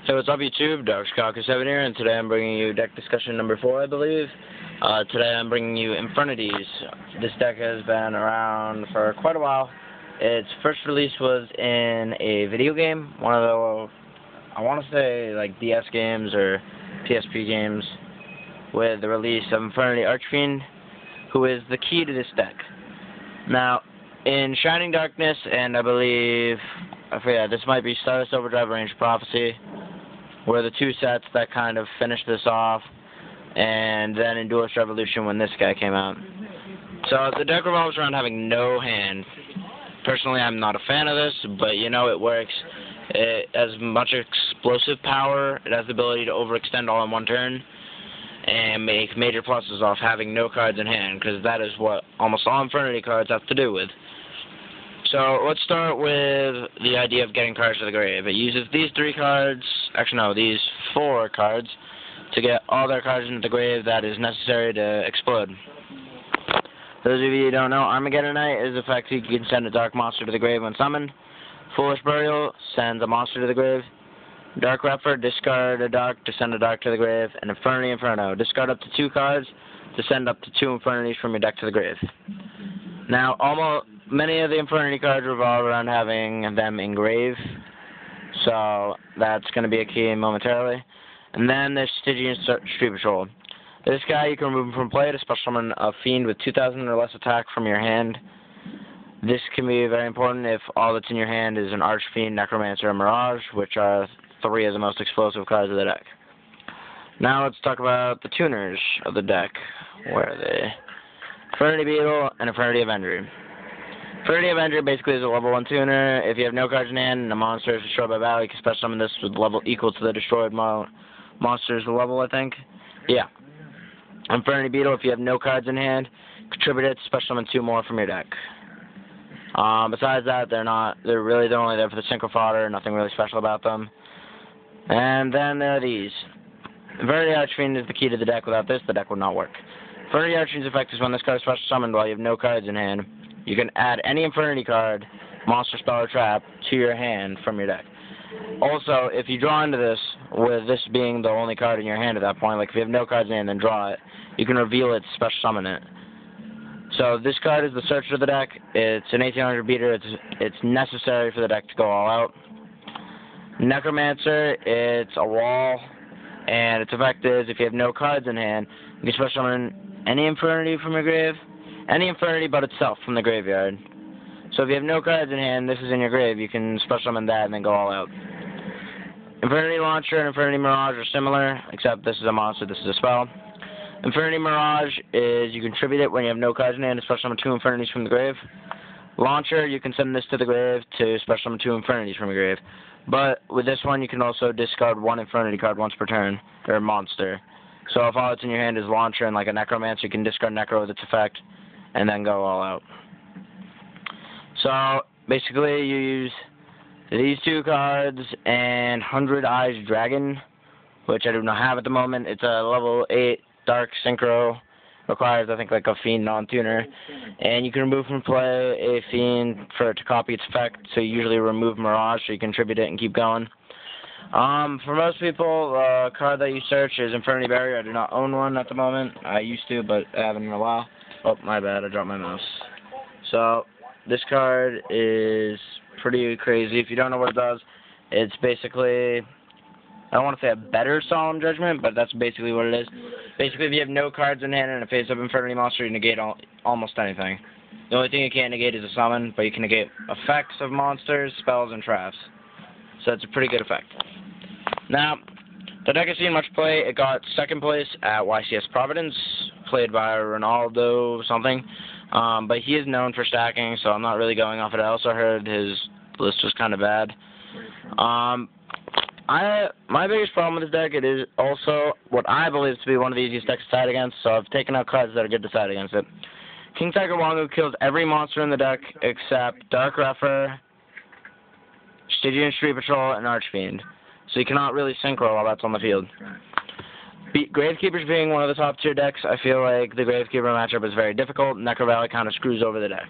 Hey, what's up YouTube? Darkscalker7 here, and today I'm bringing you deck discussion number 4, I believe. Today I'm bringing you Infernities. This deck has been around for quite a while. Its first release was in a video game, one of the, I want to say, like DS games or PSP games, with the release of Infernity Archfiend, who is the key to this deck. Now, in Shining Darkness, and I believe, I forget, this might be Stardust Overdrive or Ancient Prophecy, were the two sets that kind of finished this off, and then in Duelist Revolution when this guy came out. So the deck revolves around having no hand. Personally, I'm not a fan of this, but you know, it works. It has much explosive power. It has the ability to overextend all in one turn, and make major pluses off having no cards in hand, because that is what almost all Infernity cards have to do with. So let's start with the idea of getting cards to the grave. It uses these 3 cards, actually no, these 4 cards, to get all their cards into the grave that is necessary to explode. For those of you who don't know, Armageddonite is effective. You can send a dark monster to the grave when summoned. Foolish Burial sends a monster to the grave. Dark Refer, discard a dark to send a dark to the grave. And Infernity Inferno, discard up to 2 cards to send up to 2 Infernities from your deck to the grave. Now, many of the Infernity cards revolve around having them engrave, so that's going to be a key momentarily. And then there's Stygian Street Patrol. This guy, you can remove him from play to special summon a fiend with 2,000 or less attack from your hand. This can be very important if all that's in your hand is an Archfiend, Necromancer, and Mirage, which are 3 of the most explosive cards of the deck. Now let's talk about the tuners of the deck. Where are they? Infernity Beetle and Infernity Avenger. Infernity Avenger basically is a level 1 tuner. If you have no cards in hand and a monster is destroyed by battle, you can special summon this with level equal to the destroyed monster's level, I think. Yeah. Infernity Beetle, if you have no cards in hand, contribute it to special summon 2 more from your deck. Besides that, they're only there for the synchro fodder, nothing really special about them. And then there are these. Infernity Archfiend is the key to the deck. Without this, the deck would not work. Infernity Archfiend's effect is when this card is special summoned while you have no cards in hand. You can add any Infernity card, monster, spell, or trap to your hand from your deck. Also, if you draw into this, with this being the only card in your hand at that point, like if you have no cards in hand and then draw it, you can reveal it, special summon it. So this card is the Searcher of the deck. It's an 1800 beater. It's necessary for the deck to go all out. Necromancer, it's a wall, and its effect is if you have no cards in hand, you can special summon any Infernity from your grave, any Infernity but itself from the graveyard. So if you have no cards in hand, this is in your grave, you can special summon that and then go all out. Infernity Launcher and Infernity Mirage are similar, except this is a monster, this is a spell. Infernity Mirage is you contribute it when you have no cards in hand to special summon 2 Infernities from the grave. Launcher, you can send this to the grave to special summon 2 Infernities from your grave. But with this one, you can also discard 1 Infernity card once per turn, or monster. So if all that's in your hand is Launcher and like a Necromancer, you can discard Necro with its effect, and then go all out. So basically you use these 2 cards and 100 Eyes Dragon, which I do not have at the moment. It's a level 8 Dark Synchro, requires I think like a Fiend non-tuner, and you can remove from play a Fiend for it to copy its effect, so you usually remove Mirage so you contribute it and keep going. For most people, the card that you search is Infernity Barrier. I do not own one at the moment. I used to, but I haven't in a while. Oh, my bad, I dropped my mouse. So, this card is pretty crazy. If you don't know what it does, it's basically, I don't want to say a better Solemn Judgment, but that's basically what it is. Basically, if you have no cards in hand and a face-up Infernity monster, you negate almost anything. The only thing you can't negate is a summon, but you can negate effects of monsters, spells, and traps. So it's a pretty good effect. Now, the deck has seen much play. It got 2nd place at YCS Providence, played by Ronaldo something. But he is known for stacking, so I'm not really going off it. I also heard his list was kind of bad. My biggest problem with this deck, it is also what I believe to be one of the easiest decks to side against, so I've taken out cards that are good to side against it. King Tiger Wangu kills every monster in the deck except Dark Refer, Stygian Street Patrol, and Archfiend. So you cannot really synchro while that's on the field. Gravekeepers being one of the top tier decks, I feel like the Gravekeeper matchup is very difficult. Necro Valley kind of screws over the deck.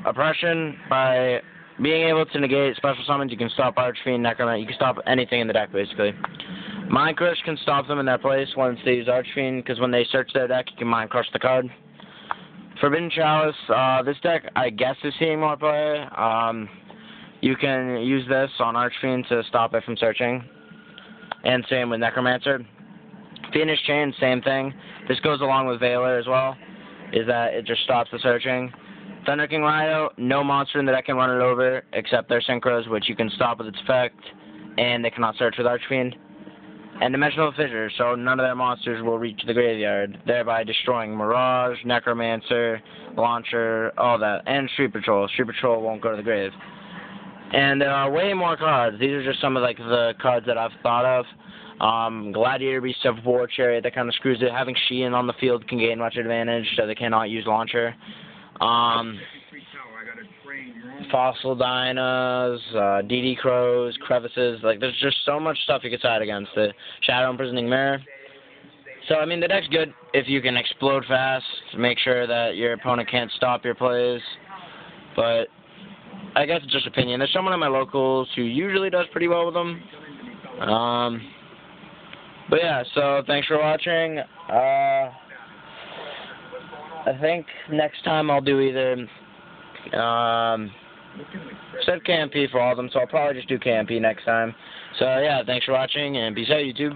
Oppression by being able to negate special summons, you can stop Archfiend, Necromancer, you can stop anything in the deck, basically. Mind Crush can stop them in their place once they use Archfiend, because when they search their deck, you can Mind Crush the card. Forbidden Chalice, this deck, I guess, is seeing more play. You can use this on Archfiend to stop it from searching. And same with Necromancer. Phoenix Chain, same thing. This goes along with Veiler as well, is that it just stops the searching. Thunder King Rhino, no monster in the deck can run it over, except their Synchros, which you can stop with its effect, and they cannot search with Archfiend. And Dimensional Fissure, so none of their monsters will reach the graveyard, thereby destroying Mirage, Necromancer, Launcher, all that, and Street Patrol. Street Patrol won't go to the grave. And there are way more cards. These are just some of the cards that I've thought of. Gladiator Beast of War Chariot, that kind of screws it. Having Sheehan on the field can gain much advantage, so they cannot use Launcher. Fossil Dynas, DD Crows, Crevices, there's just so much stuff you can side against it. Shadow Imprisoning Mirror. So, I mean, the deck's good if you can explode fast, make sure that your opponent can't stop your plays, but I guess it's just opinion. There's someone in my locals who usually does pretty well with them. But yeah, so thanks for watching. I think next time I'll do either said KMP for all of them, so I'll probably just do KMP next time. So yeah, thanks for watching, and peace out, YouTube.